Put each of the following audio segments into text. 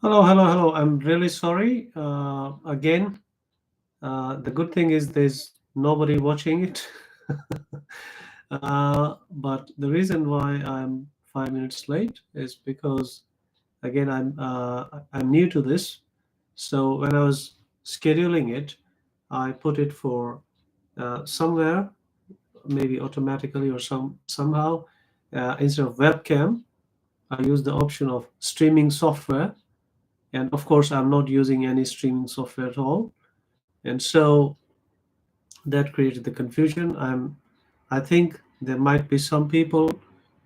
Hello, hello, hello. I'm really sorry. Again, the good thing is there's nobody watching it. But the reason why I'm 5 minutes late is because again I'm new to this. So when I was scheduling it, I put it for somewhere, maybe automatically or somehow. Instead of webcam, I use the option of streaming software, and of course I'm not using any streaming software at all. And so that created the confusion. I think there might be some people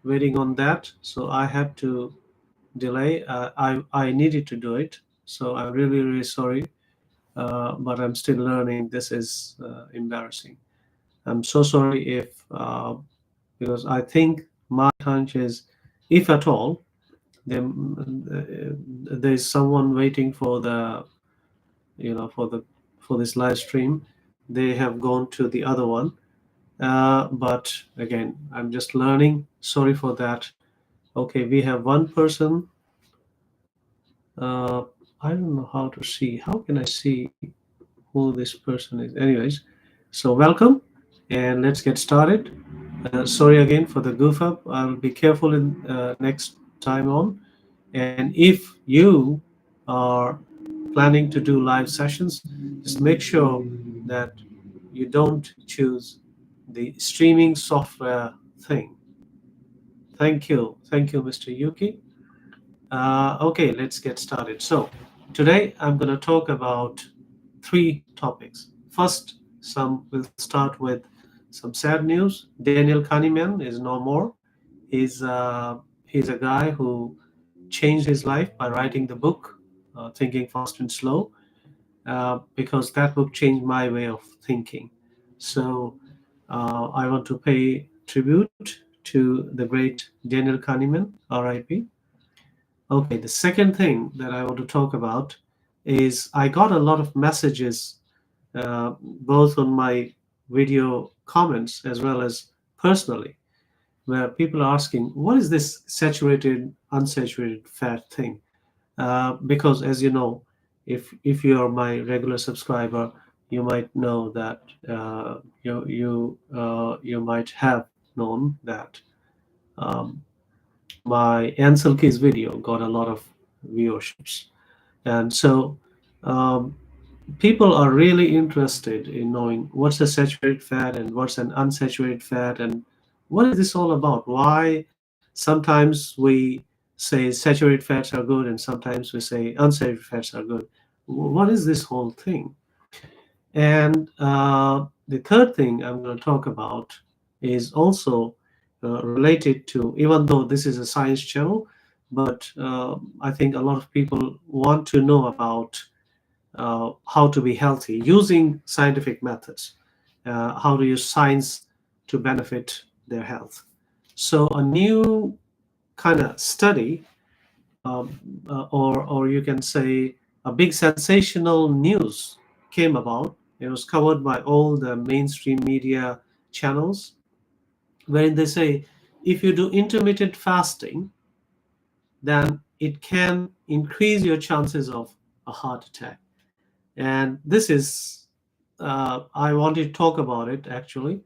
waiting on that, so I had to delay. I needed to do it, so I'm really really sorry. But I'm still learning. This is embarrassing. I'm so sorry if because I think my hunch is, if at all, there's someone waiting for the for this live stream. They have gone to the other one. But again, I'm just learning. Sorry for that. Okay, we have one person. Uh, I don't know how to see. How can I see who this person is? Anyways, so welcome, and let's get started. Sorry again for the goof up. I'll be careful in next time on. And if you are planning to do live sessions, just make sure that you don't choose the streaming software thing. Thank you, Mr. Yuki. Okay, let's get started. So today I'm going to talk about three topics. First, some will start with some sad news. Daniel Kahneman is no more. He's a guy who changed his life by writing the book, Thinking Fast and Slow, because that book changed my way of thinking. So I want to pay tribute to the great Daniel Kahneman, RIP. Okay, the second thing that I want to talk about is I got a lot of messages, both on my video comments as well as personally, where people are asking, what is this saturated, unsaturated fat thing? Because as you know, if you are my regular subscriber, you might know that you might have known that um, my Anselki's video got a lot of viewerships, and so um, people are really interested in knowing what's a saturated fat and what's an unsaturated fat and what is this all about. Why sometimes we say saturated fats are good and sometimes we say unsaturated fats are good. What is this whole thing? And the third thing I'm going to talk about is also related to, even though this is a science channel, but I think a lot of people want to know about how to be healthy using scientific methods, how to use science to benefit their health. So a new kind of study, or you can say a big sensational news came about. It was covered by all the mainstream media channels, wherein they say if you do intermittent fasting, then it can increase your chances of a heart attack. And this is, I want to talk about it actually.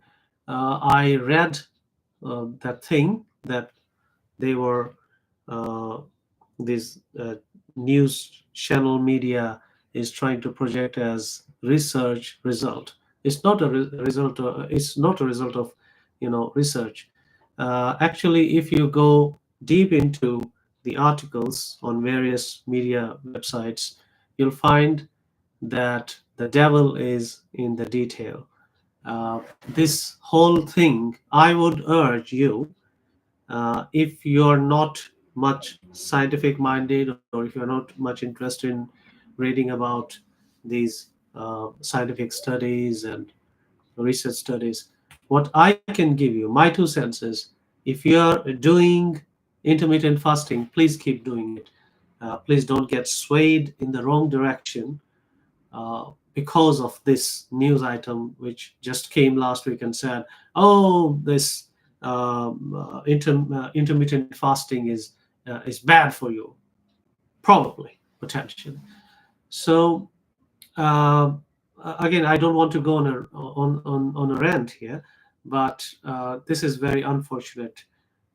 I read that thing that they were, uh, this news channel media is trying to project as research result. It's not a result. It's not a result of research. Actually, if you go deep into the articles on various media websites, you'll find that the devil is in the detail. This whole thing, I would urge you, if you're not much scientific minded or if you're not much interested in reading about these scientific studies and research studies, what I can give you, my 2 cents is, if you're doing intermittent fasting, please keep doing it. Please don't get swayed in the wrong direction because of this news item which just came last week and said, "Oh, this intermittent fasting is bad for you." Probably. potentially. So uh, again, I don't want to go on a rant here, but this is very unfortunate,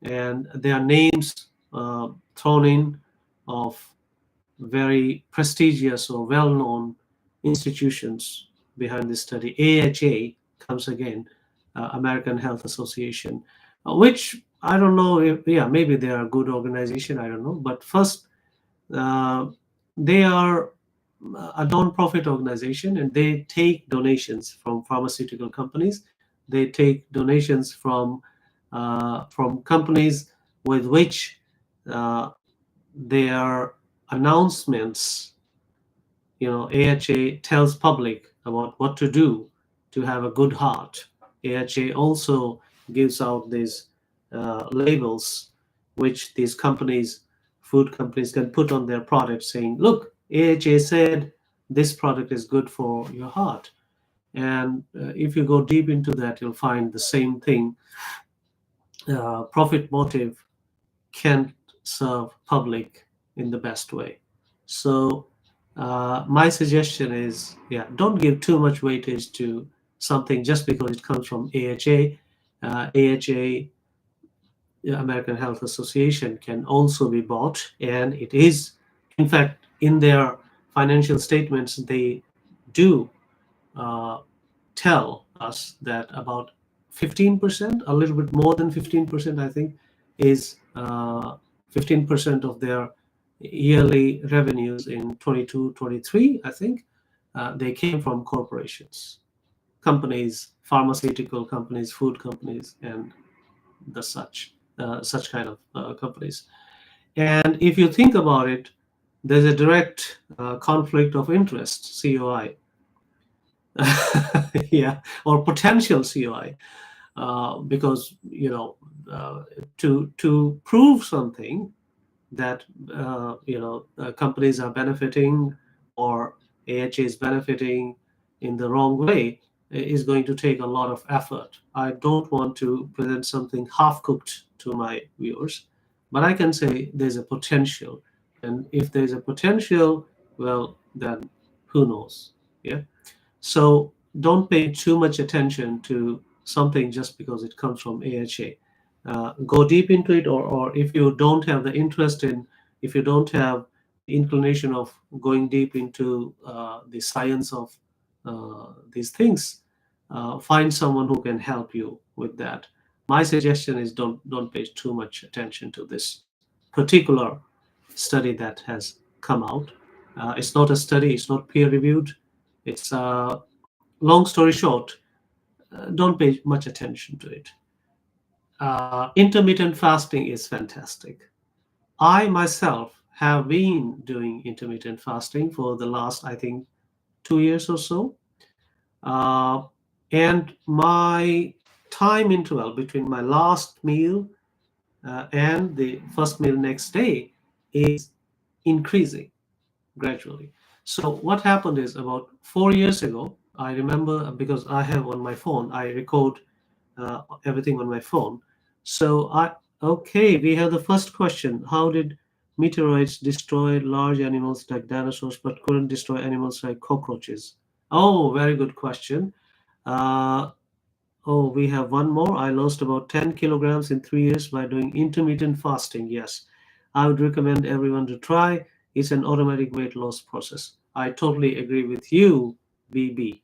and there are names thrown in of very prestigious or well-known institutions behind this study. AHA comes again, American Health Association, which I don't know if, yeah, maybe they are a good organization. I don't know, but first, uh, they are a non-profit organization, and they take donations from pharmaceutical companies. They take donations from companies with which uh, their announcements, AHA tells public about what to do to have a good heart. AHA also gives out these labels, which these companies, food companies, can put on their products saying, look, AHA said this product is good for your heart. And if you go deep into that, you'll find the same thing. Profit motive can't serve public in the best way. So my suggestion is, yeah, don't give too much weightage to something just because it comes from AHA. AHA, American Health Association, can also be bought, and it is, in fact, in their financial statements, they do uh, tell us that about 15%, a little bit more than 15%, I think, is 15% of their yearly revenues in 22, 23, I think, they came from corporations, companies, pharmaceutical companies, food companies, and the such kind of companies. And if you think about it, there's a direct conflict of interest, COI, yeah, or potential COI, because to prove something that companies are benefiting or AHA is benefiting in the wrong way is going to take a lot of effort. I don't want to present something half cooked to my viewers, but I can say there's a potential, and if there's a potential, well, then who knows? Yeah. So don't pay too much attention to something just because it comes from AHA. Go deep into it, or if you don't have the interest in, if you don't have the inclination of going deep into the science of these things, find someone who can help you with that. My suggestion is don't pay too much attention to this particular study that has come out. It's not a study, it's not peer reviewed. It's long story short, don't pay much attention to it. Intermittent fasting is fantastic. I myself have been doing intermittent fasting for the last, I think, 2 years or so. Uh, and my time interval between my last meal and the first meal next day is increasing gradually. So what happened is about 4 years ago, I remember because I have on my phone, I record everything on my phone. So okay, we have the first question. How did meteorites destroy large animals like dinosaurs but couldn't destroy animals like cockroaches? Oh, very good question. Uh, oh, we have one more. I lost about 10 kilograms in 3 years by doing intermittent fasting. Yes, I would recommend everyone to try. It's an automatic weight loss process. I totally agree with you, BB.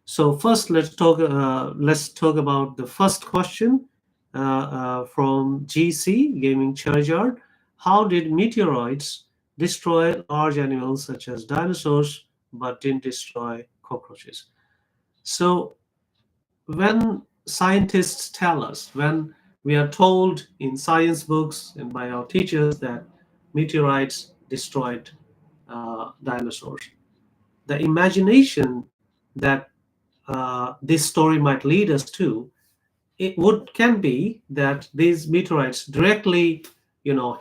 So first, let's talk about the first question from GC Gaming Charizard. How did meteoroids destroy large animals such as dinosaurs but didn't destroy cockroaches? So when scientists tell us, when we are told in science books and by our teachers that meteorites destroyed dinosaurs, the imagination that this story might lead us to, it would can be that these meteorites directly,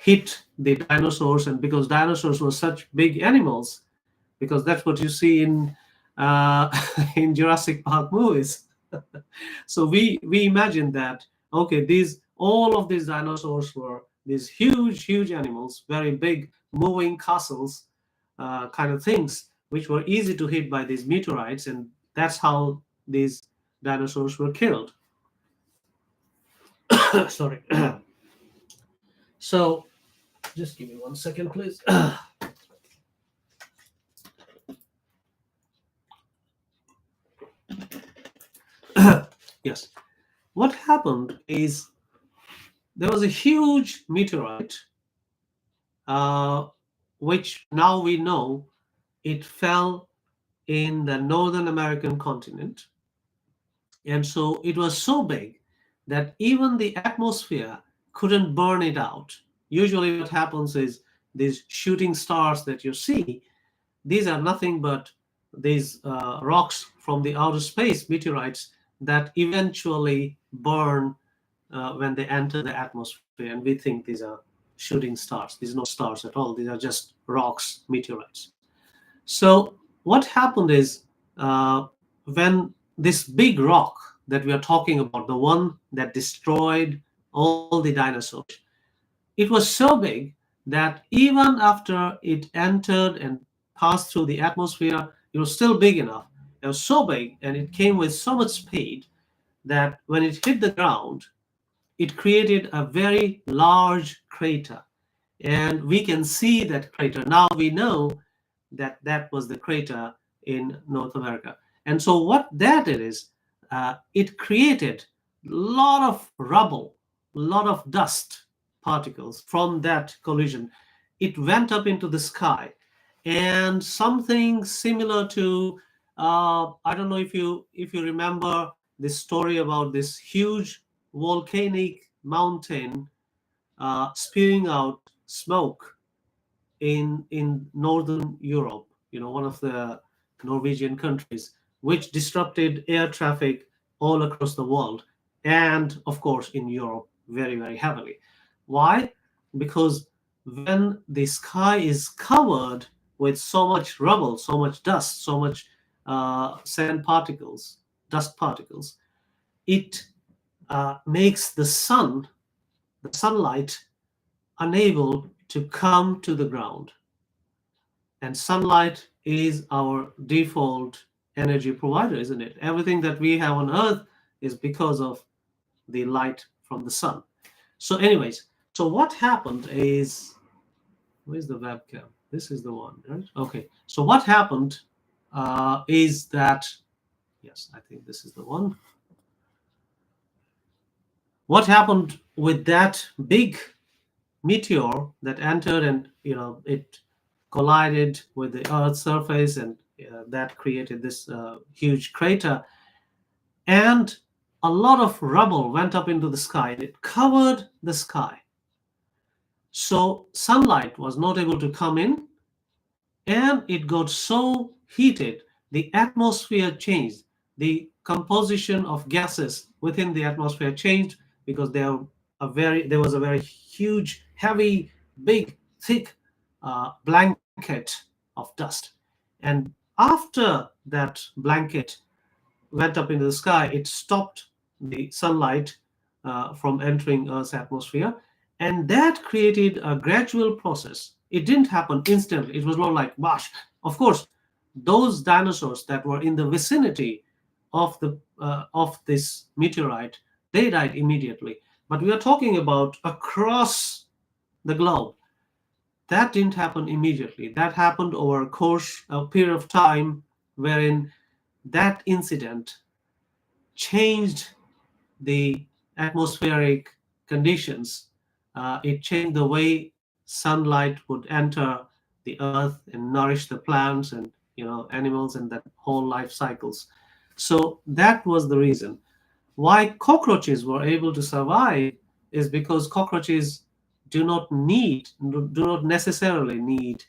hit the dinosaurs, and because dinosaurs were such big animals, because that's what you see in uh, in Jurassic Park movies. So we imagine that, okay, these all of these dinosaurs were these huge animals, very big moving castles, kind of things which were easy to hit by these meteorites, and that's how these dinosaurs were killed. Sorry. So just give me 1 second, please. Yes. What happened is there was a huge meteorite, uh, which now we know it fell in the Northern American continent. And so it was so big that even the atmosphere couldn't burn it out. Usually, what happens is these shooting stars that you see, these are nothing but these rocks from the outer space, meteorites, that eventually burn when they enter the atmosphere. And we think these are shooting stars. These are not stars at all, these are just rocks, meteorites. So, what happened is when this big rock that we are talking about, the one that destroyed all the dinosaurs, it was so big that even after it entered and passed through the atmosphere, it was still big enough. It was so big and it came with so much speed that when it hit the ground, it created a very large crater. And we can see that crater. Now we know that that was the crater in North America. And so what that did is it created a lot of rubble, a lot of dust particles from that collision. It went up into the sky, and something similar to I don't know if you remember this story about this huge volcanic mountain spewing out smoke in northern Europe, one of the Norwegian countries, which disrupted air traffic all across the world, and of course in Europe very, very heavily. Why? Because when the sky is covered with so much rubble, so much dust, so much sand particles, dust particles, it makes the sunlight, unable to come to the ground. And sunlight is our default energy provider, isn't it? Everything that we have on Earth is because of the light from the sun. So, anyways, so what happened is, where's the webcam? This is the one, right? Okay. So, what happened is that, yes, I think this is the one. What happened with that big meteor that entered and it collided with the Earth's surface, and that created this huge crater, and a lot of rubble went up into the sky and it covered the sky. So sunlight was not able to come in, and it got so heated, the atmosphere changed. The composition of gases within the atmosphere changed because there was a very huge, heavy, big, thick blanket of dust. And after that blanket went up into the sky, it stopped the sunlight from entering Earth's atmosphere. And that created a gradual process. It didn't happen instantly. It was not like, wash. Of course, those dinosaurs that were in the vicinity of this meteorite, they died immediately. But we are talking about across the globe. That didn't happen immediately. That happened over a period of time, wherein that incident changed the atmospheric conditions. It changed the way sunlight would enter the earth and nourish the plants and animals and that whole life cycles. So that was the reason why cockroaches were able to survive, is because cockroaches do not necessarily need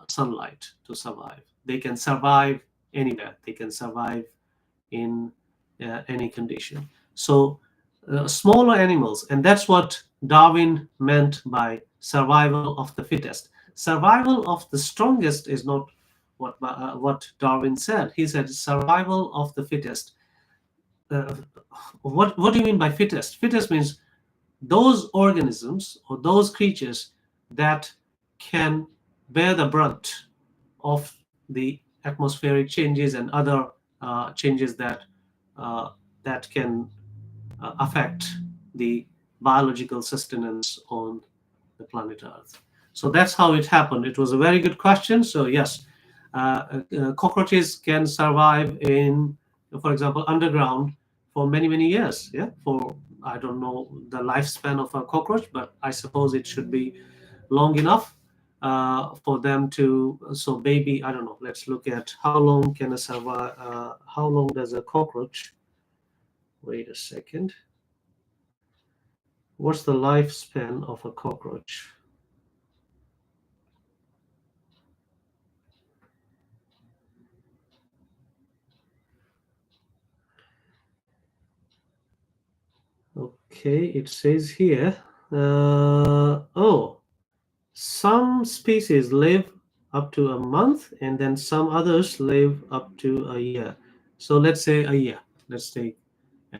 sunlight to survive. They can survive anywhere. They can survive in any condition. So smaller animals, and that's what Darwin meant by survival of the fittest. Survival of the strongest is not what Darwin said. He said survival of the fittest. Uh, what do you mean by fittest? Fittest means those organisms or those creatures that can bear the brunt of the atmospheric changes and other changes uh, that can affect the biological sustenance on the planet Earth. So that's how it happened. It was a very good question. So yes, cockroaches can survive in, for example, underground for many many years. Yeah, for I don't know the lifespan of a cockroach, but I suppose it should be long enough for them to. So maybe I don't know. Let's look at how long can a survive. How long does a cockroach? Wait a second. What's the lifespan of a cockroach? Okay, it says here. Oh, some species live up to a month, and then some others live up to a year. So let's say a year. Let's take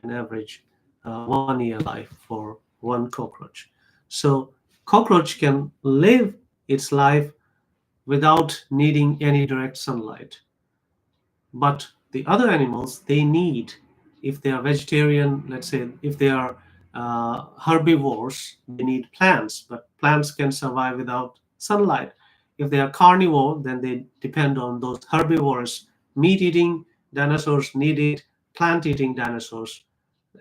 an average 1 year life for one cockroach. So cockroach can live its life without needing any direct sunlight. But the other animals, they need, if they are vegetarian, let's say if they are herbivores, they need plants, but plants can survive without sunlight. If they are carnivore, then they depend on those herbivores. Meat eating dinosaurs needed plant eating dinosaurs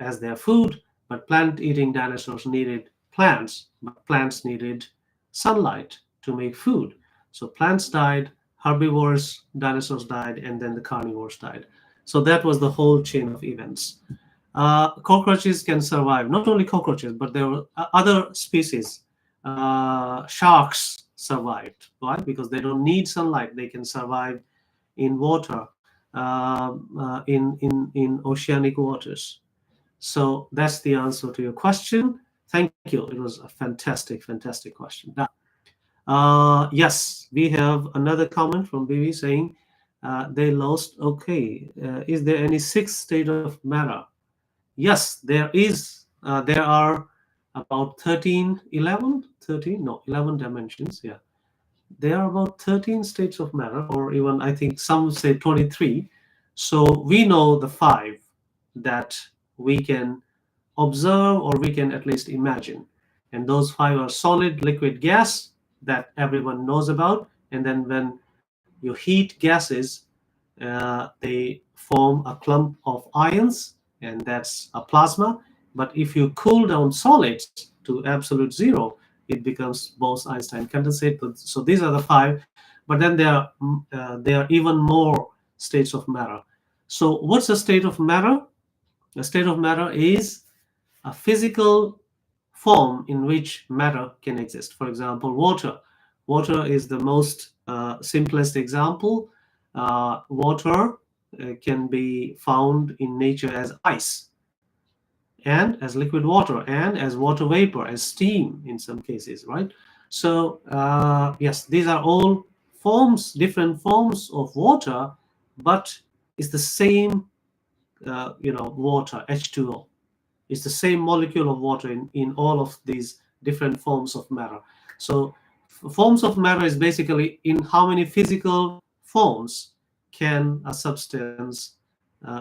as their food, but plant eating dinosaurs needed plants, but plants needed sunlight to make food. So plants died, herbivores, dinosaurs died, and then the carnivores died. So that was the whole chain of events. Cockroaches can survive, not only cockroaches, but there were other species. Sharks survived. Why? Because they don't need sunlight. They can survive in water, in oceanic waters. So that's the answer to your question. Thank you. It was a fantastic, fantastic question. Now, yes, we have another comment from BB saying they lost. Okay, is there any sixth state of matter? Yes, there is. There are about 13, 11, 13, no, 11 dimensions. Yeah, there are about 13 states of matter, or even I think some say 23. So we know the five that we can observe or we can at least imagine. And those five are solid, liquid, gas that everyone knows about. And then when you heat gases, they form a clump of ions, and that's a plasma. But if you cool down solids to absolute zero, it becomes Bose-Einstein condensate. So these are the five. But then there are even more states of matter. So what's a state of matter? A state of matter is a physical form in which matter can exist. For example, water. Water is the most simplest example. Water can be found in nature as ice, and as liquid water, and as water vapor, as steam in some cases, right? So yes, these are all forms, different forms of water, but it's the same, water, H2O. It's the same molecule of water in all of these different forms of matter. So forms of matter is basically in how many physical forms can a substance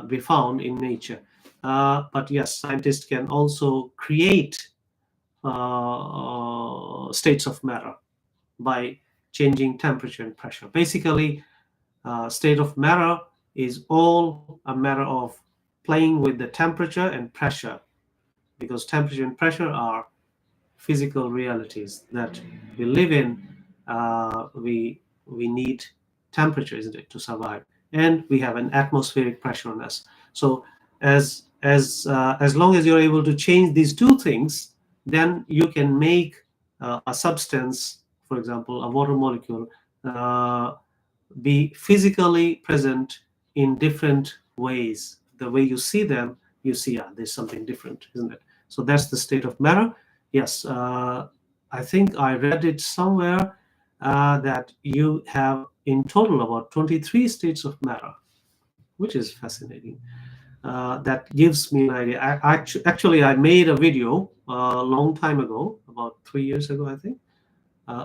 be found in nature. But yes, scientists can also create states of matter by changing temperature and pressure. Basically, state of matter is all a matter of playing with the temperature and pressure, because temperature and pressure are physical realities that we live in. We need temperature, isn't it, to survive, and we have an atmospheric pressure on us. So as long as you're able to change these two things, then you can make a substance, for example, a water molecule, uh, be physically present in different ways. The way you see them, you see, there's something different, isn't it? So that's the state of matter. Yes, I think I read it somewhere that you have in total about 23 states of matter, which is fascinating. That gives me an idea. Actually, I made a video a long time ago, about 3 years ago, I think,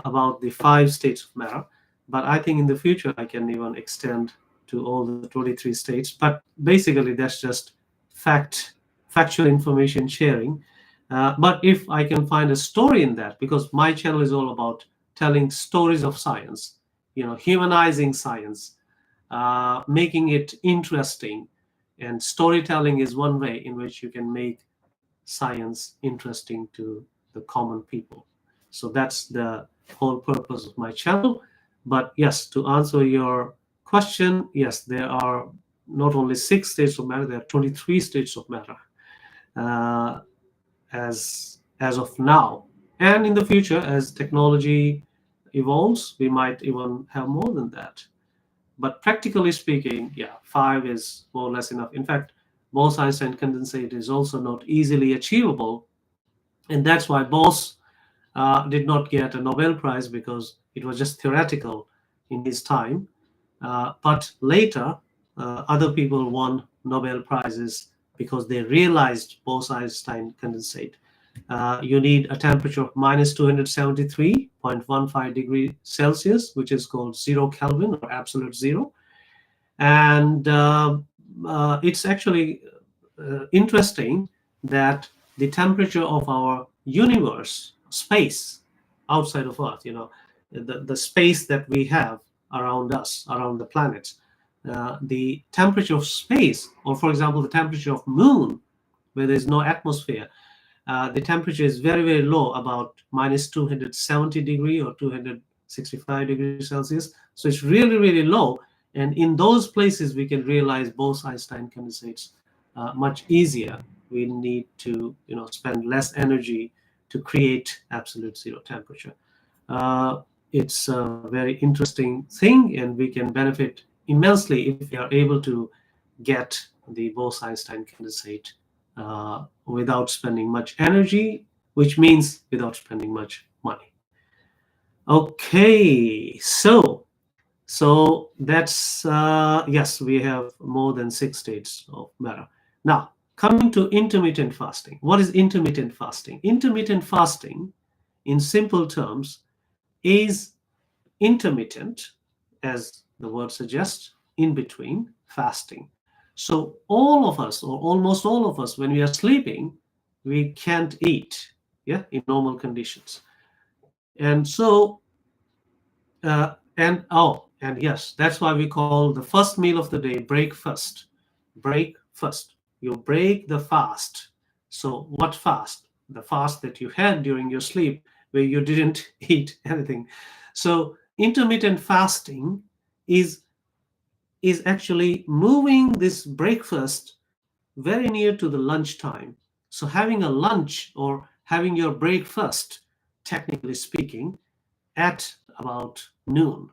about the 5 states of matter. But I think in the future I can even extend to all the 23 states. But basically, that's just factual information sharing. But if I can find a story in that, because my channel is all about telling stories of science, humanizing science, making it interesting. And storytelling is one way in which you can make science interesting to the common people. So that's the whole purpose of my channel. But yes, to answer your question, yes, there are not only 6 states of matter, there are 23 states of matter uh, as of now. And in the future, as technology evolves, we might even have more than that. But practically speaking, yeah, 5 is more or less enough. In fact, Bose-Einstein condensate is also not easily achievable, and that's why Bose did not get a Nobel Prize, because it was just theoretical in his time. But later, other people won Nobel Prizes because they realized Bose-Einstein condensate. You need a temperature of minus 273.15 degrees Celsius, which is called 0 Kelvin, or absolute zero. And it's actually interesting that the temperature of our universe, space outside of Earth, the space that we have around us, around the planets, the temperature of space, or for example, the temperature of moon, where there's no atmosphere, the temperature is very, very low, about minus 270 degree or 265 degrees Celsius. So it's really, really low. And in those places, we can realize Bose-Einstein condensates much easier. We need to, spend less energy to create absolute zero temperature. It's a very interesting thing, and we can benefit immensely if we are able to get the Bose-Einstein condensate without spending much energy, which means without spending much money. Okay, so that's yes, we have more than 6 states of matter. Now, coming to intermittent fasting. What is intermittent fasting? Intermittent fasting, in simple terms, is intermittent, as the word suggests, in between fasting. So all of us, or almost all of us, when we are sleeping, we can't eat, yeah, in normal conditions. And so, and yes, that's why we call the first meal of the day breakfast. Breakfast. You break the fast. So what fast? The fast that you had during your sleep, where you didn't eat anything. So intermittent fasting is actually moving this breakfast very near to the lunchtime. So having a lunch, or having your breakfast, technically speaking, at about noon.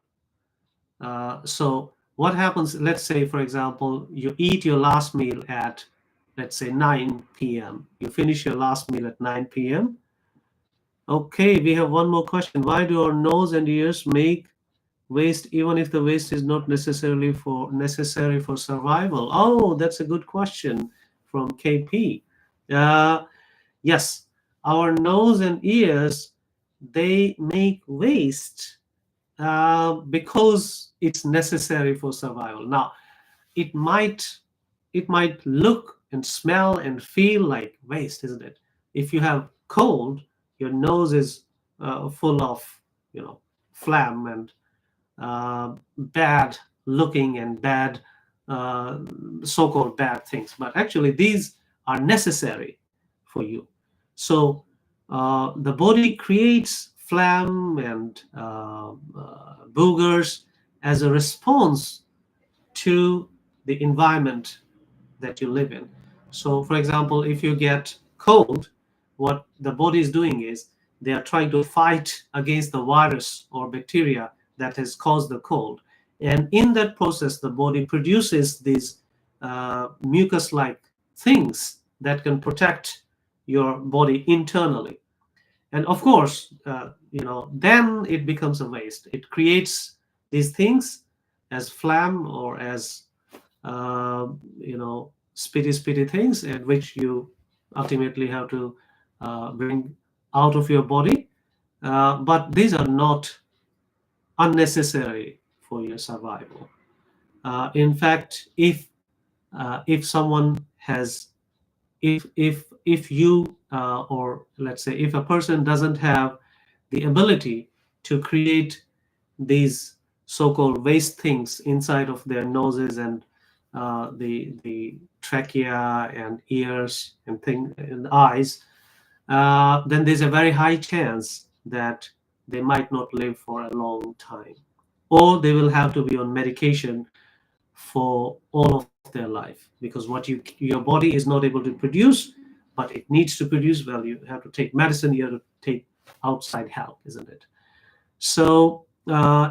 So what happens, let's say, for example, you eat your last meal at, let's say, 9 p.m. You finish your last meal at 9 p.m. Okay, we have one more question. Why do our nose and ears make waste even if the waste is not necessarily necessary for survival? Oh, that's a good question from KP. Yes, our nose and ears, they make waste because it's necessary for survival. Now, it might look and smell and feel like waste, isn't it? If you have cold, your nose is full of, phlegm and bad looking and bad, so-called bad things. But actually, these are necessary for you. So the body creates phlegm and boogers as a response to the environment that you live in. So, for example, if you get cold, what the body is doing is they are trying to fight against the virus or bacteria that has caused the cold. And in that process, the body produces these mucus-like things that can protect your body internally. And of course, then it becomes a waste. It creates these things as phlegm or as spitty things, and which you ultimately have to bring out of your body. but these are not unnecessary for your survival. In fact, if someone has, if you or let's say if a person doesn't have the ability to create these so-called waste things inside of their noses and the trachea and ears and thing and eyes, then there's a very high chance that they might not live for a long time, or they will have to be on medication for all of their life, because what your body is not able to produce, but it needs to produce. Well, you have to take medicine, you have to take outside help, isn't it? So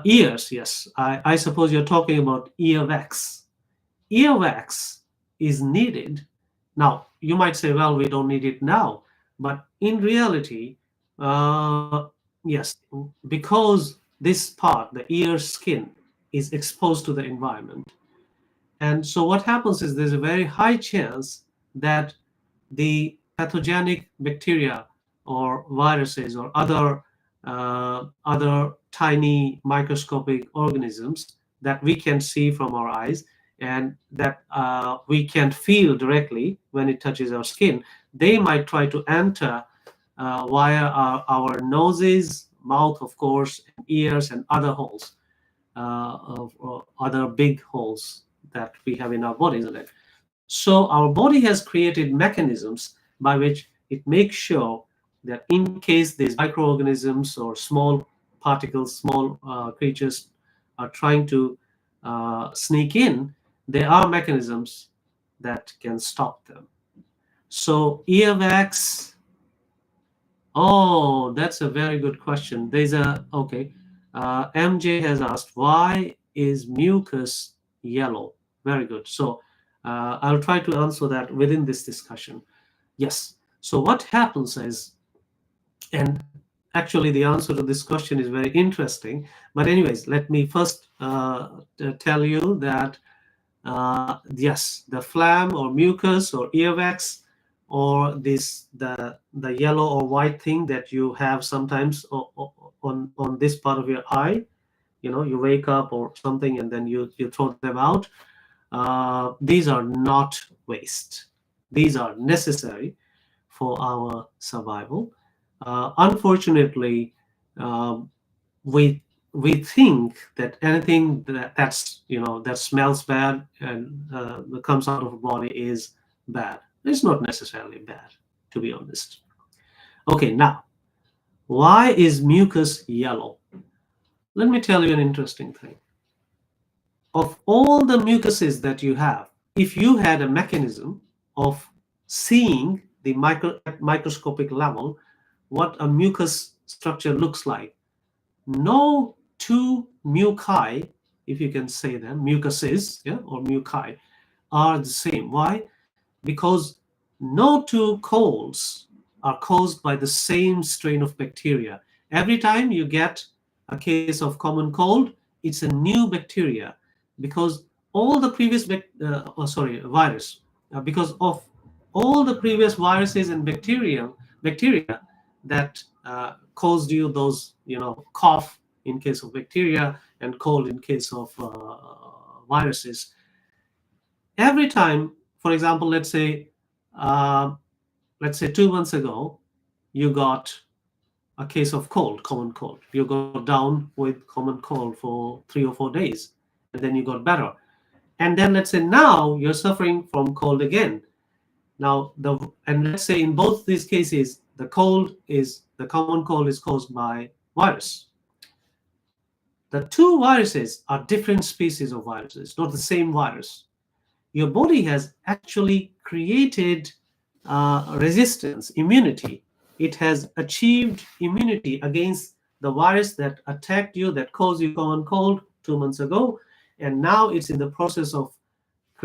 ears, yes, I suppose you're talking about earwax. Earwax is needed. Now you might say, well, we don't need it now, but in reality, yes, because this part, the ear skin, is exposed to the environment. And so what happens is there's a very high chance that the pathogenic bacteria or viruses or other tiny microscopic organisms that we can see from our eyes and that we can feel directly when it touches our skin, they might try to enter via our noses, mouth, of course, ears, and other holes, of other big holes that we have in our bodies. So our body has created mechanisms by which it makes sure that in case these microorganisms or small particles, small creatures are trying to sneak in, there are mechanisms that can stop them. So earwax. Oh, that's a very good question. There's a okay. MJ has asked, why is mucus yellow? Very good. So I'll try to answer that within this discussion. Yes. So what happens is, and actually the answer to this question is very interesting. But anyways, let me first tell you that yes, the phlegm or mucus or earwax or this the yellow or white thing that you have sometimes on this part of your eye, you wake up or something and then you throw them out. These are not waste. These are necessary for our survival. Unfortunately, um, we we think that anything that smells bad and that comes out of a body is bad. It's not necessarily bad, to be honest. Okay, now why is mucus yellow? Let me tell you an interesting thing. Of all the mucuses that you have, if you had a mechanism of seeing the microscopic level what a mucus structure looks like, no two muci, if you can say them, mucuses, yeah, or muci, are the same. Why? Because no two colds are caused by the same strain of bacteria. Every time you get a case of common cold, it's a new bacteria, because all the previous virus, because of all the previous viruses and bacteria that caused you those, cough in case of bacteria and cold in case of viruses. Every time, for example, uh, let's say 2 months ago, you got a case of cold, common cold. You got down with common cold for 3 or 4 days, and then you got better. And then let's say now you're suffering from cold again. Now and let's say in both these cases, the common cold is caused by virus. The two viruses are different species of viruses, not the same virus. Your body has actually created resistance, immunity. It has achieved immunity against the virus that attacked you, that caused you common cold 2 months ago, and now it's in the process of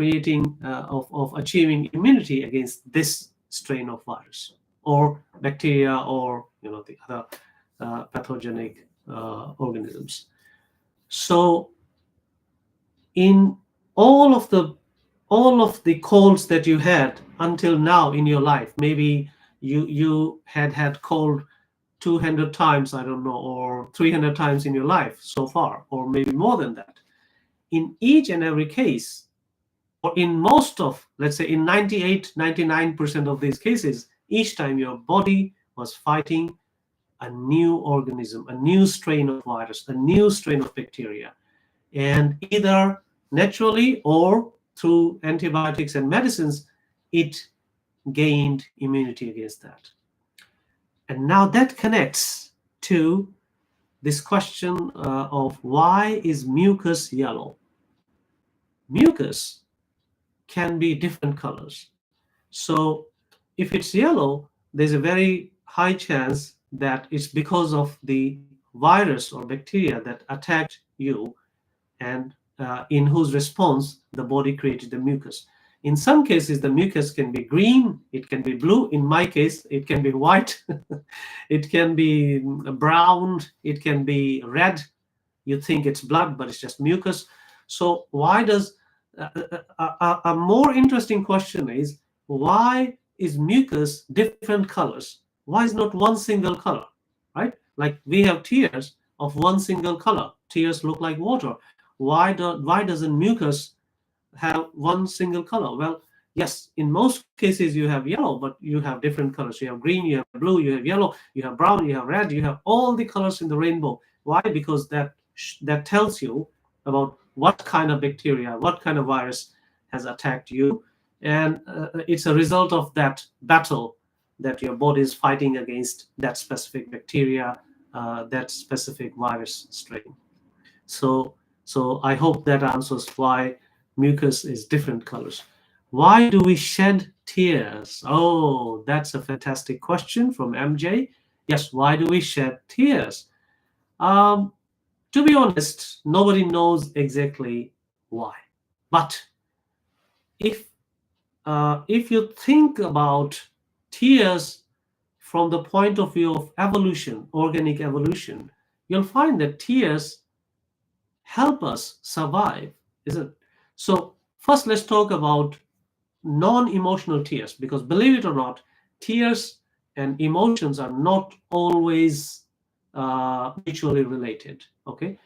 of achieving immunity against this strain of virus or bacteria or the other pathogenic organisms. So in all of the all of the colds that you had until now in your life, maybe you had cold 200 times, I don't know, or 300 times in your life so far, or maybe more than that. In each and every case, or in most of, let's say in 98, 99% of these cases, each time your body was fighting a new organism, a new strain of virus, a new strain of bacteria. And either naturally or through antibiotics and medicines, it gained immunity against that. And now that connects to this question of why is mucus yellow? Mucus can be different colors. So if it's yellow, there's a very high chance that it's because of the virus or bacteria that attacked you, and in whose response the body created the mucus. In some cases, the mucus can be green, it can be blue. In my case, it can be white, it can be brown, it can be red. You think it's blood, but it's just mucus. So why does a more interesting question is, why is mucus different colors? Why is not one single color, right? Like we have tears of one single color. Tears look like water. Why doesn't mucus have one single color? Well, yes, in most cases you have yellow, but you have different colors. You have green, you have blue, you have yellow, you have brown, you have red, you have all the colors in the rainbow. Why? Because that tells you about what kind of bacteria, what kind of virus has attacked you, and it's a result of that battle that your body is fighting against that specific bacteria, that specific virus strain. So, so I hope that answers why mucus is different colors. Why do we shed tears? Oh, that's a fantastic question from MJ. Yes, why do we shed tears? Um, to be honest, nobody knows exactly why. But if if you think about tears from the point of view of evolution, organic evolution, you'll find that tears help us survive, isn't it? So first, let's talk about non-emotional tears, because believe it or not, tears and emotions are not always mutually related. Okay,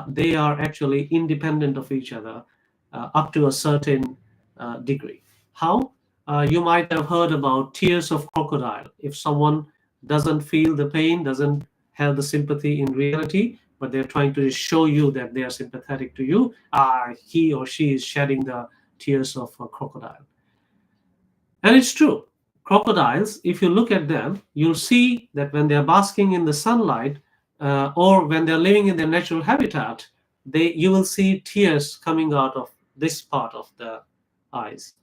they are actually independent of each other up to a certain degree. How? You might have heard about tears of crocodile. If someone doesn't feel the pain, doesn't have the sympathy in reality, but they're trying to show you that they are sympathetic to you, he or she is shedding the tears of a crocodile. And it's true. Crocodiles, if you look at them, you'll see that when they're basking in the sunlight, or when they're living in their natural habitat, you will see tears coming out of this part of the eyes.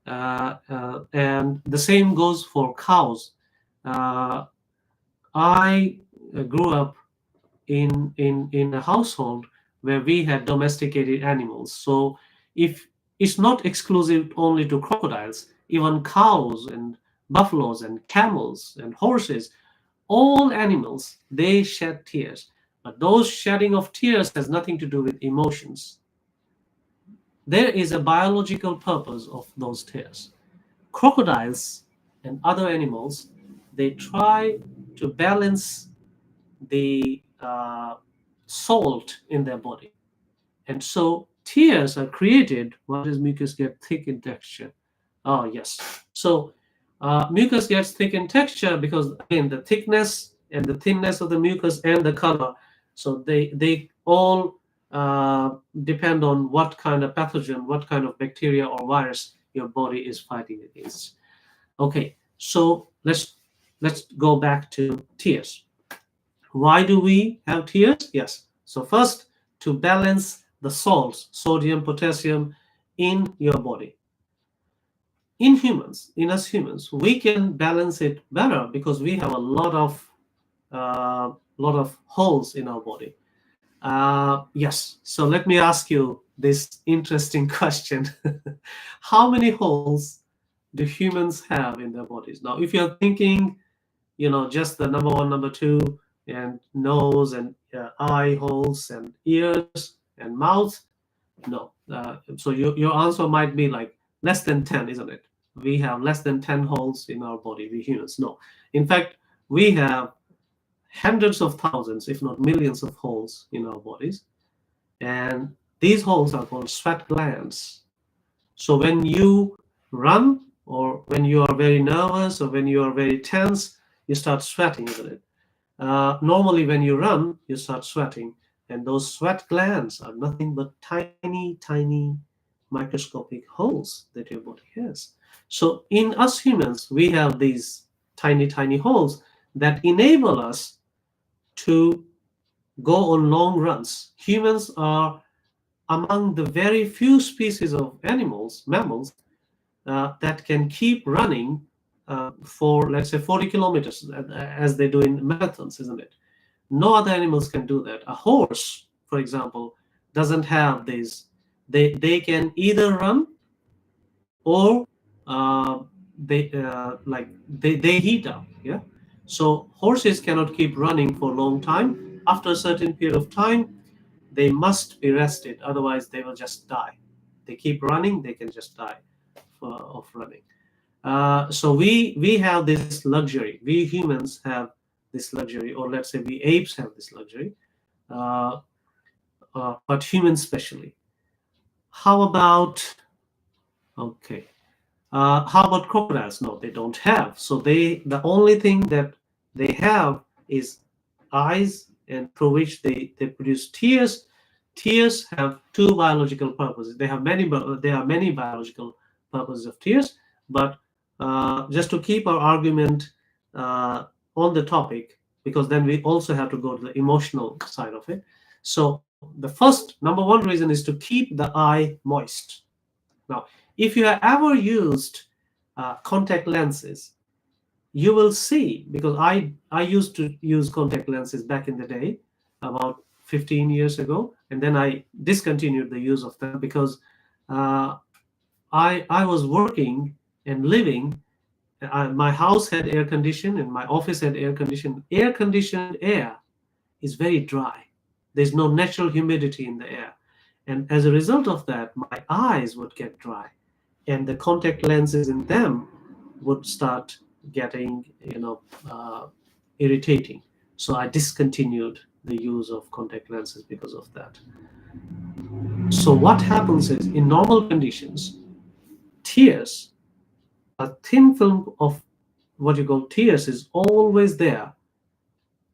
And the same goes for cows. Uh, I grew up in a household where we had domesticated animals. So if it's not exclusive only to crocodiles, even cows and buffaloes and camels and horses, all animals, they shed tears. But those shedding of tears has nothing to do with emotions. There is a biological purpose of those tears. Crocodiles and other animals, they try to balance the salt in their body. And so tears are created. Why does mucus get thick in texture? Oh, yes. So mucus gets thick in texture because, again, the thickness and the thinness of the mucus and the color. So they all depend on what kind of pathogen, what kind of bacteria or virus your body is fighting against. Okay, so let's go back to tears. Why do we have tears? Yes. So first, to balance the salts, sodium, potassium, in your body. In humans, in us humans, we can balance it better because we have a lot of holes in our body. Yes. So let me ask you this interesting question: how many holes do humans have in their bodies? Now, if you're thinking, just the number one, number two, and nose and eye holes and ears and mouth, no. So your answer might be like less than 10, isn't it? We have less than 10 holes in our body, we humans. No. In fact, we have hundreds of thousands, if not millions of holes in our bodies. And these holes are called sweat glands. So when you run, or when you are very nervous, or when you are very tense, you start sweating, isn't it? Normally, when you run, you start sweating, and those sweat glands are nothing but tiny, tiny microscopic holes that your body has. So, in us humans, we have these tiny, tiny holes that enable us to go on long runs. Humans are among the very few species of animals, mammals, that can keep running for, let's say, 40 kilometers, as they do in marathons, isn't it? No other animals can do that. A horse, for example, doesn't have these. They can either run, or uh, they heat up. Yeah. So horses cannot keep running for a long time. After a certain period of time, they must be rested. Otherwise, they will just die. They keep running, they can just die of running. So we have this luxury. We humans have this luxury, or let's say we apes have this luxury, uh, but humans especially. How about, okay? How about crocodiles? No, they don't have. So the only thing that they have is eyes, and through which they produce tears. Tears have two biological purposes. There are many biological purposes of tears, but just to keep our argument uh, on the topic, because then we also have to go to the emotional side of it. So the first, number one reason is to keep the eye moist. Now, if you have ever used contact lenses, you will see, because I used to use contact lenses back in the day, about 15 years ago, and then I discontinued the use of them because uh, I was working and living. My house had air conditioning, and my office had air conditioning. Air conditioned air is very dry. There's no natural humidity in the air. And as a result of that, my eyes would get dry, and the contact lenses in them would start getting, irritating. So I discontinued the use of contact lenses because of that. So what happens is, in normal conditions, tears, a thin film of what you call tears, is always there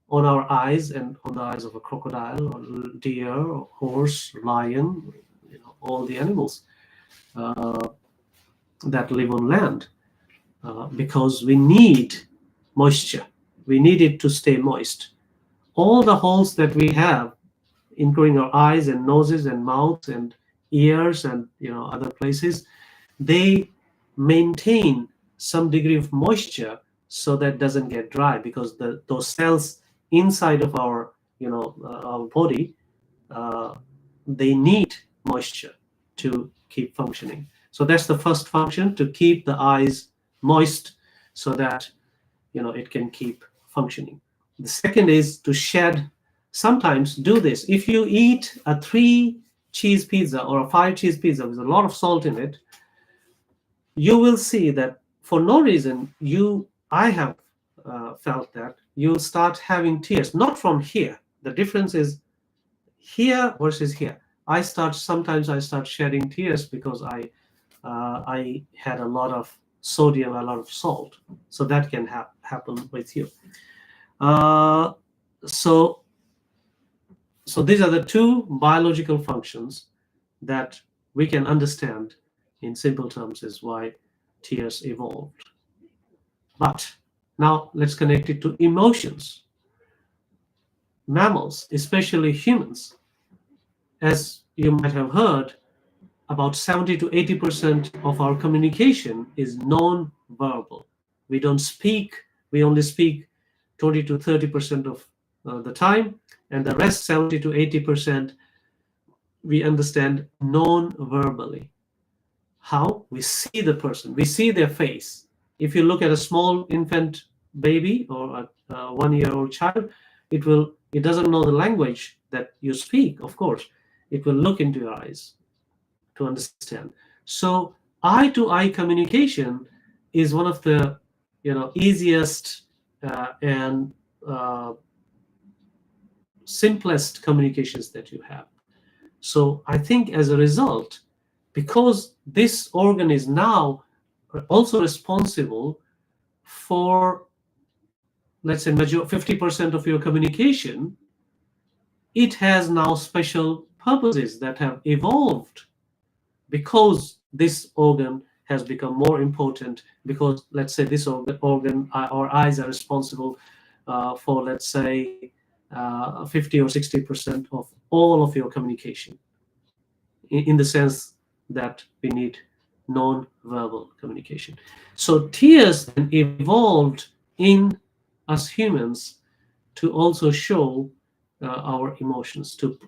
on our eyes, and on the eyes of a crocodile, or deer, or horse, lion, all the animals uh, that live on land, because we need moisture. We need it to stay moist. All the holes that we have, including our eyes and noses and mouths and ears and other places, they maintain some degree of moisture, so that doesn't get dry, because those cells inside of our body, uh, they need moisture to keep functioning. So that's the first function, to keep the eyes moist, so that it can keep functioning. The second is to shed. Sometimes do this. If you eat a 3 cheese pizza or a 5 cheese pizza with a lot of salt in it, you will see that for no reason, I have felt that you start having tears, not from here. The difference is here versus here. Sometimes I start shedding tears because I had a lot of sodium, a lot of salt. So that can happen with you. Uh, so so these are the two biological functions that we can understand in simple terms, is why tears evolved. But now let's connect it to emotions. Mammals, especially humans, as you might have heard, about 70 to 80% of our communication is non-verbal. We don't speak, we only speak 20 to 30% of the time, and the rest, 70 to 80%, we understand non-verbally. How? We see the person, we see their face. If you look at a small infant baby, or a 1-year-old child, it doesn't know the language that you speak, of course. It will look into your eyes to understand. So eye to eye communication is one of the easiest and simplest communications that you have. So I think as a result, because this organ is now also responsible for, let's say, 50% of your communication, it has now special purposes that have evolved because this organ has become more important, because let's say this organ or eyes are responsible for, let's say, 50 or 60% of all of your communication, in the sense that we need non-verbal communication. So tears then evolved in us humans to also show our emotions, to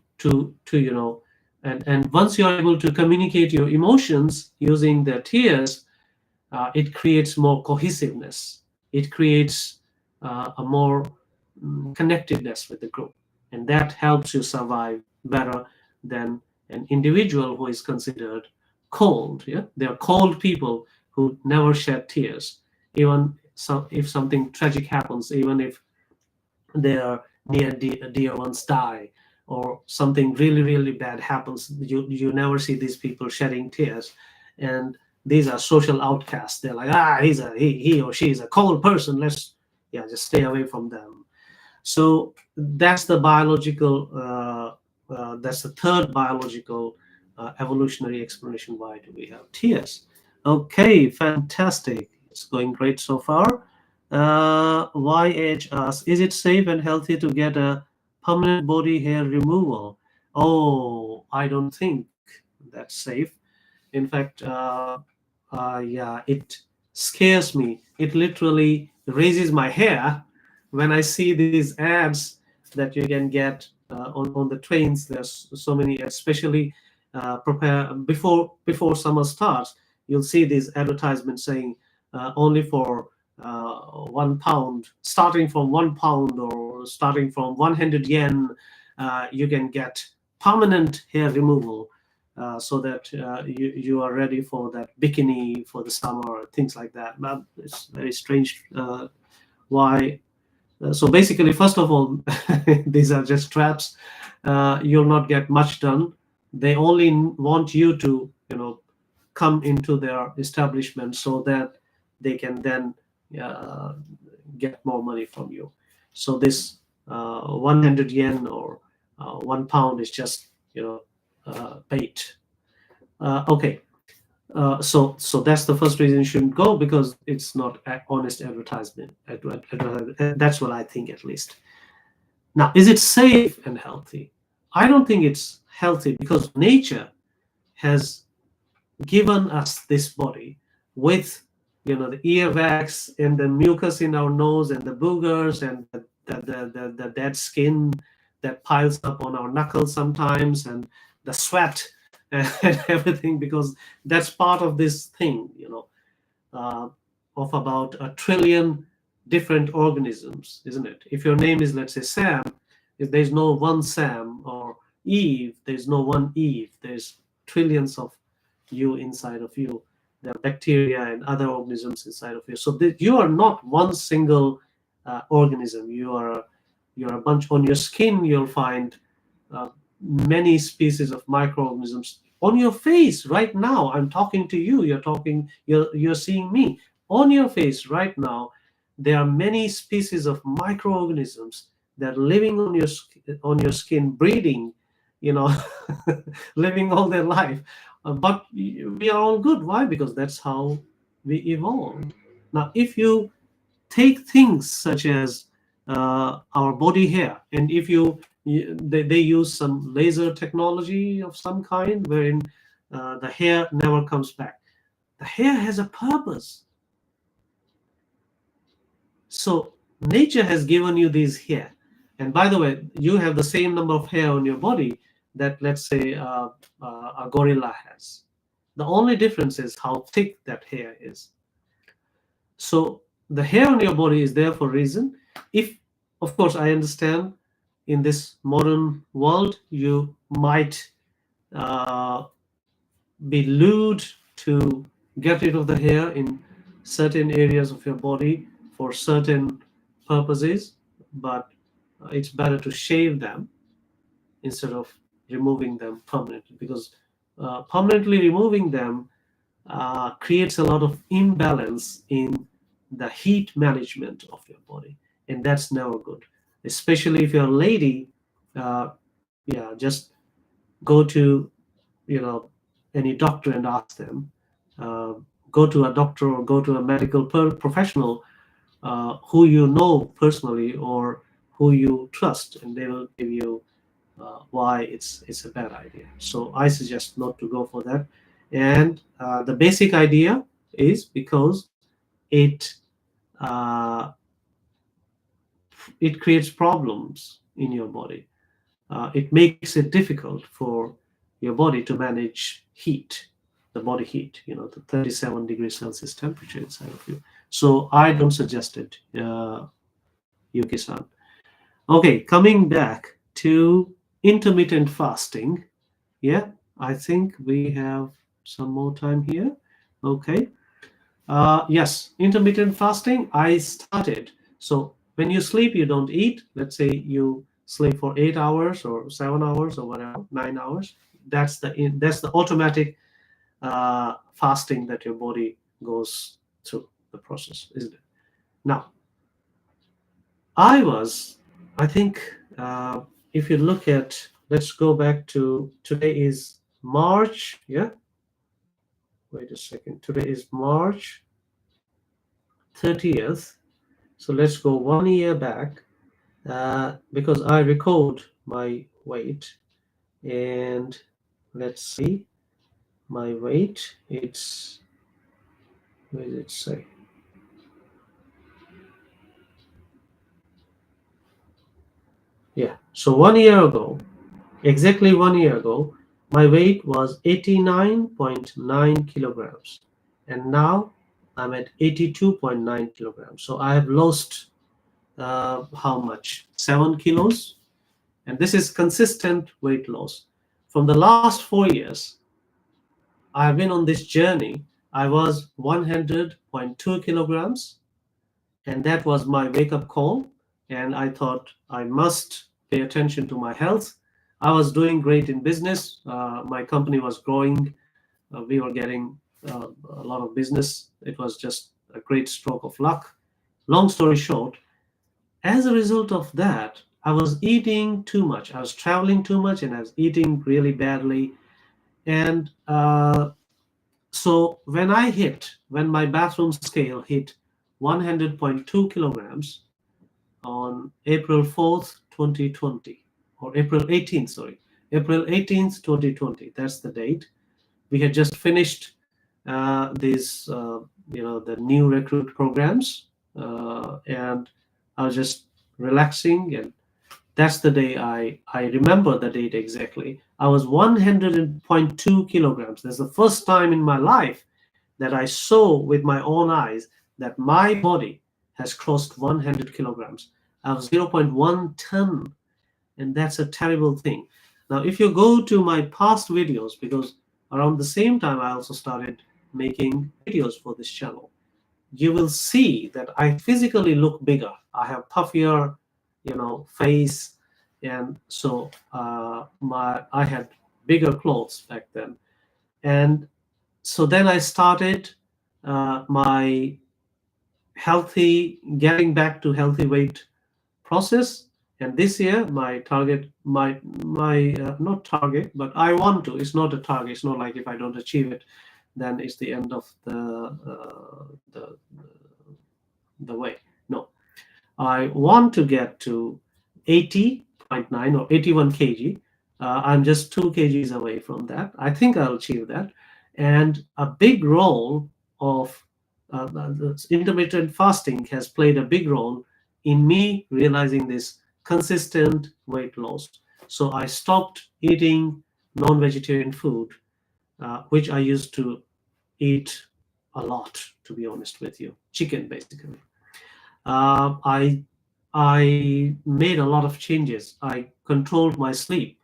and once you are able to communicate your emotions using the tears, it creates more cohesiveness. It creates a more connectedness with the group, and that helps you survive better than an individual who is considered cold. Yeah, there are cold people who never shed tears, even if something tragic happens, even if their dear ones die, or something really really bad happens, you never see these people shedding tears. And these are social outcasts. They're like, he or she is a cold person, let's, yeah, just stay away from them. So that's the biological that's the third biological evolutionary explanation why do we have tears. Okay, fantastic. It's going great so far. YH asks, is it safe and healthy to get a permanent body hair removal? Oh, I don't think that's safe. In fact, yeah, it scares me. It literally raises my hair when I see these ads that you can get on the trains. There's so many, especially prepare before summer starts. You'll see these advertisements saying only for £1, starting from £1 or starting from 100 yen, you can get permanent hair removal, so that you are ready for that bikini for the summer, things like that. But it's very strange why. So basically, first of all, these are just traps. You'll not get much done. They only want you to, come into their establishment so that they can then uh, get more money from you. So this 100 yen or £1 is just, bait. Okay, so that's the first reason you shouldn't go, because it's not honest advertisement. That's what I think, at least. Now, is it safe and healthy? I don't think it's healthy, because nature has given us this body with, the earwax and the mucus in our nose and the boogers and the dead skin that piles up on our knuckles sometimes, and the sweat and everything, because that's part of this thing, uh, of about 1 trillion different organisms, isn't it? If your name is, let's say, Sam, if there's no one Sam, or Eve, there's no one Eve. There's trillions of you inside of you. There are bacteria and other organisms inside of you. So you are not one single organism. You're a bunch. On your skin, you'll find uh, many species of microorganisms. On your face right now, I'm talking to you. You're seeing me. On your face right now, there are many species of microorganisms that are living on your skin, breeding, you know, living all their life. But we are all good. Why? Because that's how we evolved. Now, if you take things such as our body hair, and if they use some laser technology of some kind, wherein the hair never comes back. The hair has a purpose. So nature has given you these hair, and by the way, you have the same number of hair on your body that, let's say, a gorilla has. The only difference is how thick that hair is. So the hair on your body is there for a reason. If, of course, I understand in this modern world, you might uh, be lured to get rid of the hair in certain areas of your body for certain purposes. But it's better to shave them instead of removing them permanently, because permanently removing them creates a lot of imbalance in the heat management of your body, and that's never good. Especially if you're a lady, yeah, just go to any doctor and ask them. Uh, Go to a doctor or go to a medical professional who you know personally or who you trust, and they will give you why it's a bad idea. So I suggest not to go for that. And the basic idea is because it uh, it creates problems in your body. It makes it difficult for your body to manage heat, the body heat, the 37 degrees Celsius temperature inside of you. So I don't suggest it, Yuki-san. Okay, coming back to intermittent fasting. Yeah, I think we have some more time here. Okay. Yes, intermittent fasting, I started. So when you sleep, you don't eat. Let's say you sleep for 8 hours or 7 hours or whatever, 9 hours. That's the automatic fasting that your body goes through the process, isn't it? Now, I was, I think, if you look at, let's go back to today is March. Yeah, wait a second. Today is March 30th. So let's go 1 year back because I record my weight, and let's see my weight. It's, where did it say? Yeah. So 1 year ago, exactly 1 year ago, my weight was 89.9 kilograms, and now I'm at 82.9 kilograms. So I have lost how much? 7 kilos, and this is consistent weight loss. From the last 4 years, I've been on this journey. I was 100.2 kilograms, and that was my wake up call. And I thought I must pay attention to my health. I was doing great in business. My company was growing. We were getting a lot of business. It was just a great stroke of luck. Long story short, as a result of that, I was eating too much. I was traveling too much and I was eating really badly. And so when my bathroom scale hit 100.2 kilograms on April 4th, 2020, or April 18th, sorry, April 18th, 2020, that's the date. We had just finished these, the new recruit programs, and I was just relaxing, and that's the day I remember the date exactly. I was 100.2 kilograms. That's the first time in my life that I saw with my own eyes that my body has crossed 100 kilograms. I have zero point 0.1 ton, and that's a terrible thing. Now, if you go to my past videos, because around the same time I also started making videos for this channel, you will see that I physically look bigger. I have puffier, face, and so I had bigger clothes back then. And so then I started my getting back to healthy weight process. And this year, my target, my not target, but I want to. It's not a target. It's not like if I don't achieve it, then it's the end of the way. No, I want to get to 80.9 or 81 kg. I'm just 2 kgs away from that. I think I'll achieve that. And a big role of intermittent fasting has played a big role in me realizing this consistent weight loss. So I stopped eating non vegetarian food, which I used to eat a lot, to be honest with you. Chicken, basically. I made a lot of changes. I controlled my sleep,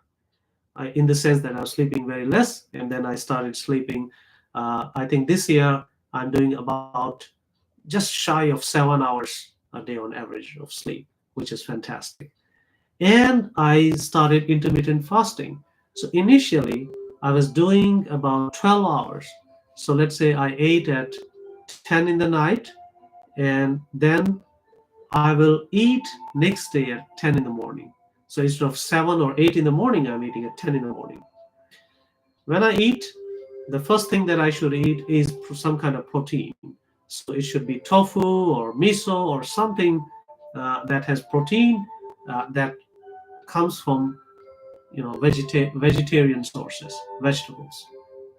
in the sense that I was sleeping very less, and then I started sleeping. I think this year I'm doing about just shy of 7 hours a day on average of sleep, which is fantastic. And I started intermittent fasting. So initially, I was doing about 12 hours. So let's say I ate at 10 in the night, and then I will eat next day at 10 in the morning. So instead of 7 or 8 in the morning, I'm eating at 10 in the morning. When I eat, the first thing that I should eat is some kind of protein. So it should be tofu or miso or something that has protein that comes from vegetarian sources, vegetables.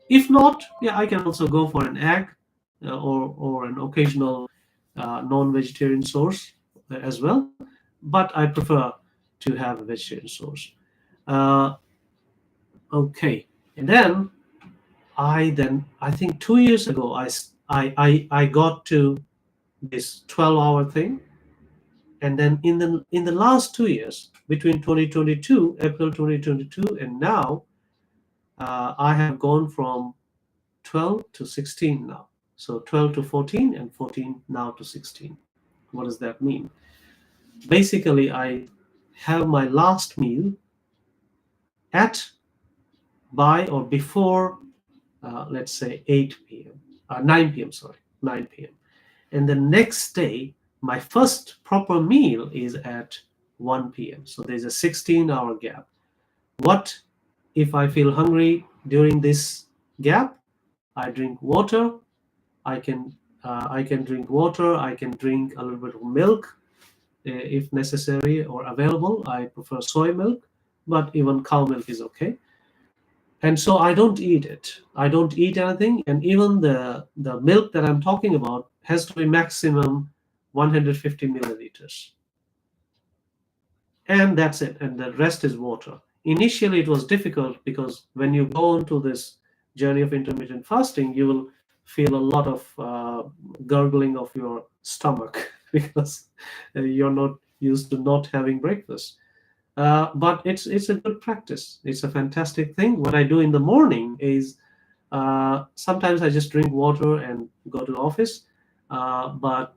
If not, yeah, I can also go for an egg or an occasional non-vegetarian source as well. But I prefer to have a vegetarian source. Uh, okay, and then I think 2 years ago I got to this 12-hour thing, and then in the last 2 years, between 2022 April 2022 and now, I have gone from 12 to 16 now. So 12 to 14 and 14 now to 16. What does that mean? Basically, I have my last meal at, by, or before, let's say 8 p.m., 9 p.m., sorry, 9 p.m. And the next day, my first proper meal is at 1 p.m. So there's a 16-hour gap. What if I feel hungry during this gap? I drink water. I can drink water. I can drink a little bit of milk if necessary or available. I prefer soy milk, but even cow milk is okay. And so I don't eat it. I don't eat anything, and even the milk that I'm talking about has to be maximum 150 milliliters, and that's it. And the rest is water. Initially, it was difficult because when you go into this journey of intermittent fasting, you will feel a lot of gurgling of your stomach because you're not used to not having breakfast. But it's a good practice. It's a fantastic thing. What I do in the morning is sometimes I just drink water and go to the office. But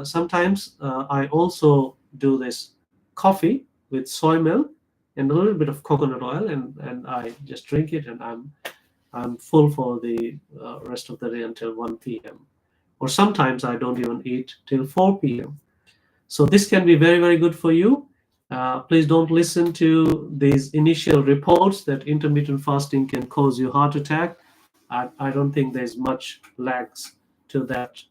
sometimes I also do this coffee with soy milk and a little bit of coconut oil, and I just drink it, and I'm full for the rest of the day until 1 p.m. Or sometimes I don't even eat till 4 p.m. So this can be very, very good for you. Please don't listen to these initial reports that intermittent fasting can cause you heart attack. I don't think there's much legs to that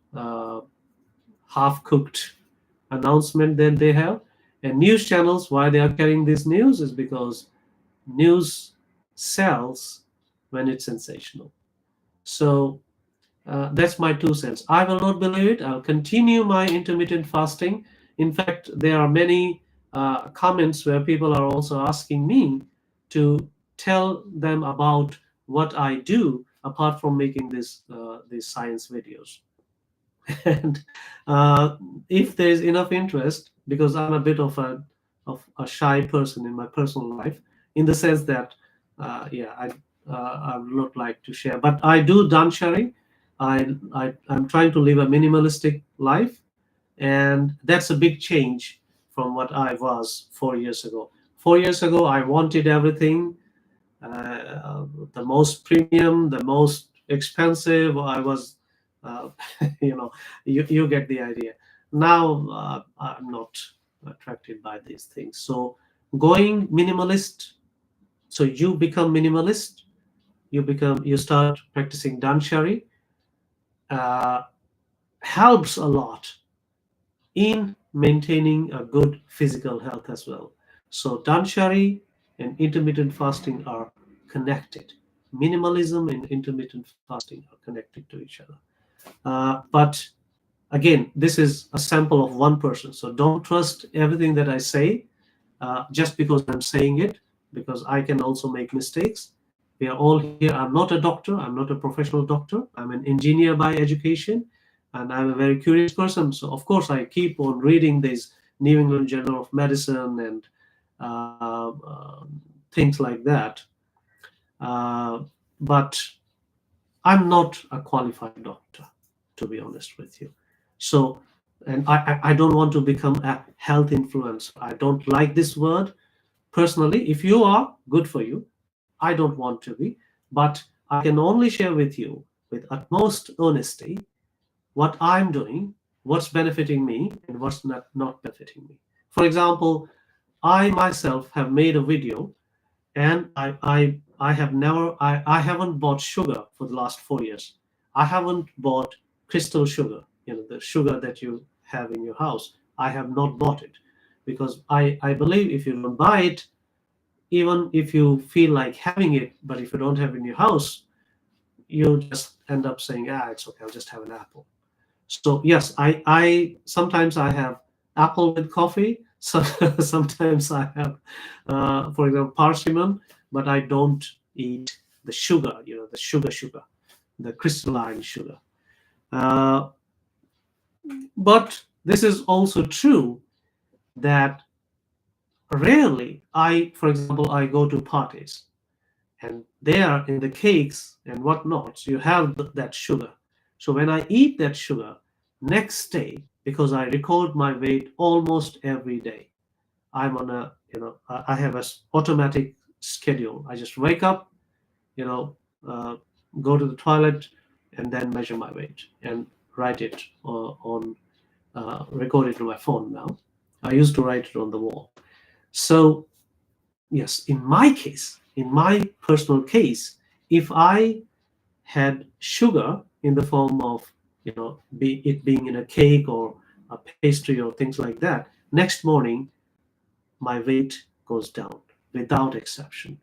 half-cooked announcement that they have. And news channels, why they are carrying this news is because news sells when it's sensational. So that's my 2 cents. I will not believe it. I'll continue my intermittent fasting. In fact, there are many comments where people are also asking me to tell them about what I do apart from making these science videos. And if there's enough interest, because I'm a bit of a shy person in my personal life, in the sense that yeah, I would not like to share, but I do done sharing. I'm trying to live a minimalistic life, and that's a big change from what I was 4 years ago. 4 years ago, I wanted everything, the most premium, the most expensive. I was, uh, you get the idea. Now I'm not attracted by these things. So going minimalist, so you become minimalist, you start practicing danshari, uh, helps a lot in maintaining a good physical health as well. So danshari and intermittent fasting are connected. Minimalism and intermittent fasting are connected to each other. But again, this is a sample of one person. So don't trust everything that I say just because I'm saying it, because I can also make mistakes. We are all here. I'm not a doctor. I'm not a professional doctor. I'm an engineer by education, and I'm a very curious person. So, of course, I keep on reading this New England Journal of Medicine and things like that. But I'm not a qualified doctor, to be honest with you. So And I don't want to become a health influencer. I don't like this word personally. If you are, good for you. I don't want to be, but I can only share with you with utmost honesty what I'm doing, what's benefiting me, and what's not benefiting me. For example, I myself have made a video, and I have never I haven't bought sugar for the last 4 years. I haven't bought crystal sugar, the sugar that you have in your house. I have not bought it because I believe if you don't buy it, even if you feel like having it, but if you don't have it in your house, you just end up saying, it's okay, I'll just have an apple. So yes, I sometimes I have apple with coffee. So sometimes I have, for example, parsimon, but I don't eat the sugar, the sugar, the crystalline sugar. Uh, but this is also true that rarely for example, I go to parties, and there in the cakes and whatnot, you have that sugar. So when I eat that sugar, next day, because I record my weight almost every day, I'm on I have a automatic schedule. I just wake up, you know, uh, go to the toilet, and then measure my weight and write it on, record it on my phone now. I used to write it on the wall. So yes, in my personal case, if I had sugar in the form of, it being in a cake or a pastry or things like that, next morning my weight goes down without exception.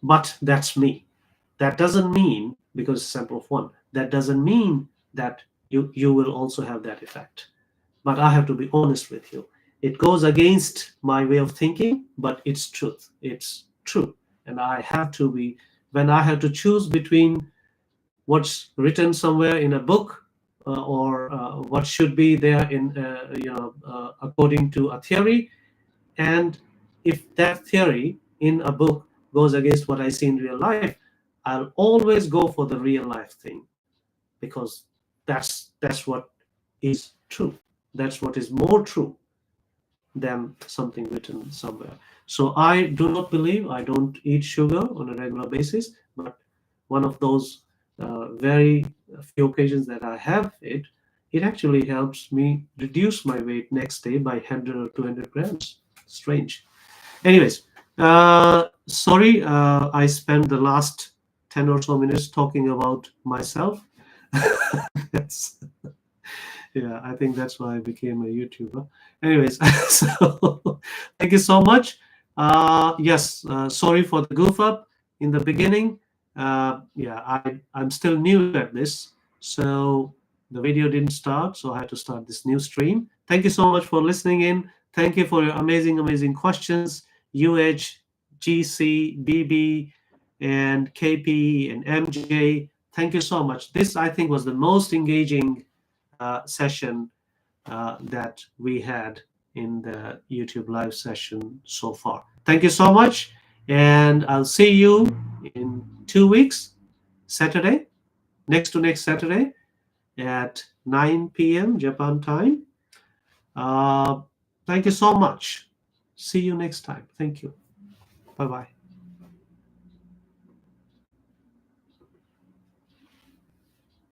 But that's me. That doesn't mean, because it's sample of one, that doesn't mean that you will also have that effect. But I have to be honest with you. It goes against my way of thinking, but it's truth. It's true. And I have to be, when I have to choose between what's written somewhere in a book, or what should be there in, according to a theory, and if that theory in a book goes against what I see in real life, I'll always go for the real life thing, because that's what is true. That's what is more true than something written somewhere. So I do not believe, I don't eat sugar on a regular basis, but one of those very few occasions that I have it, it actually helps me reduce my weight next day by 100 or 200 grams. Strange. Anyways, sorry, I spent the last 10 or so minutes talking about myself. Yes. Yeah, I think that's why I became a YouTuber. Anyways, so thank you so much. Yes, sorry for the goof up in the beginning. Yeah, I'm still new at this, so the video didn't start, so I had to start this new stream. Thank you so much for listening in. Thank you for your amazing questions. GC, BB, and KP, and MJ. Thank you so much. This, I think, was the most engaging session that we had in the YouTube live session so far. Thank you so much, and I'll see you in 2 weeks, Saturday, next to next Saturday at 9 p.m. Japan time. Uh, Thank you so much. See you next time. Thank you. Bye bye.